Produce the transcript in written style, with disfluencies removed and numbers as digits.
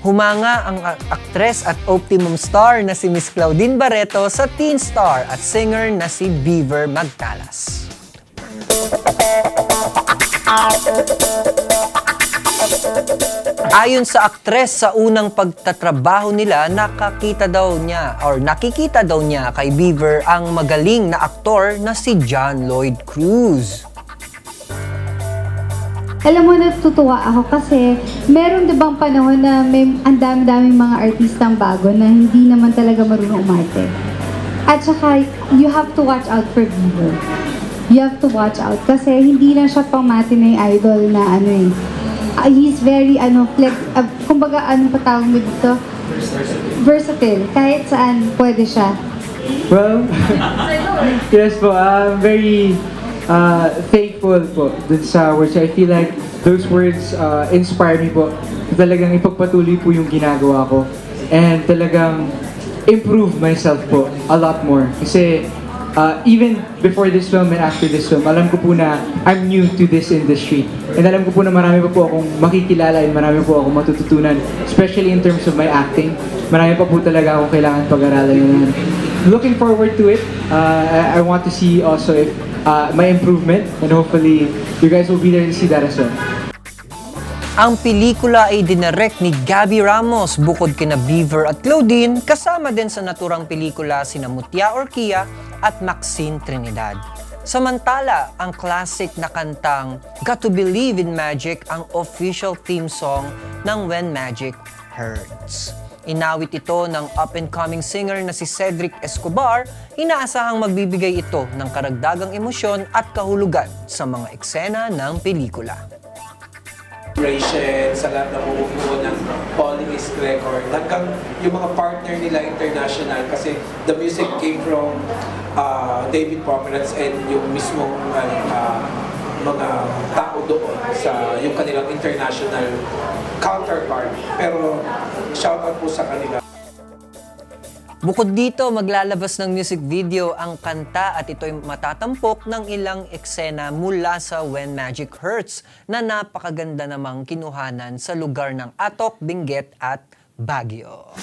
Humanga ang aktres at Optimum star na si Miss Claudine Barreto sa teen star at singer na si Beaver Magtalas. Ayon sa aktres, sa unang pagtatrabaho nila, nakikita daw niya kay Beaver ang magaling na aktor na si John Lloyd Cruz. Alam mo, natutuwa ako kasi meron dibang panahon na may ang dami-daming mga artistang bago na hindi naman talaga marunong umarte. At saka, you have to watch out for Beaver. You have to watch out kasi hindi lang siya pang matinee idol na he's very, kumbaga, patawag mo dito? Versatile. Kahit saan, pwede siya. Well, yes po, I'm very thankful po dun sa words. I feel like those words inspire me po. Talagang ipagpatuloy po yung ginagawa ko. And talagang improve myself po a lot more. Kasi even before this film and after this film, alam ko po na I'm new to this industry. And alam ko po na marami pa po akong makikilala and marami po akong matututunan. Especially in terms of my acting. Marami pa po talaga akong kailangan pag-aralan. Looking forward to it. I want to see also if my improvement, and hopefully you guys will be there to see that as well. Ang pelikula ay dinirect ni Gabby Ramos bukod kina Beaver at Claudine, kasama din sa naturang pelikula sina Mutia Orquia at Maxine Trinidad. Samantala, ang classic na kantang Got to Believe in Magic ang official theme song ng When Magic Hurts. Inawit ito ng up-and-coming singer na si Cedric Escobar. Inaasahang magbibigay ito ng karagdagang emosyon at kahulugan sa mga eksena ng pelikula. Sa lahat ng bumubuo ng Polymist Record, hanggang yung mga partner nila international, kasi the music came from David Pomeranz and yung mismong mga tao doon sa yung kanilang international counterpart. Pero shoutout po sa kanila. Bukod dito, maglalabas ng music video ang kanta at ito'y matatampok ng ilang eksena mula sa When Magic Hurts na napakaganda namang kinuhanan sa lugar ng Atok, Benguet at Baguio.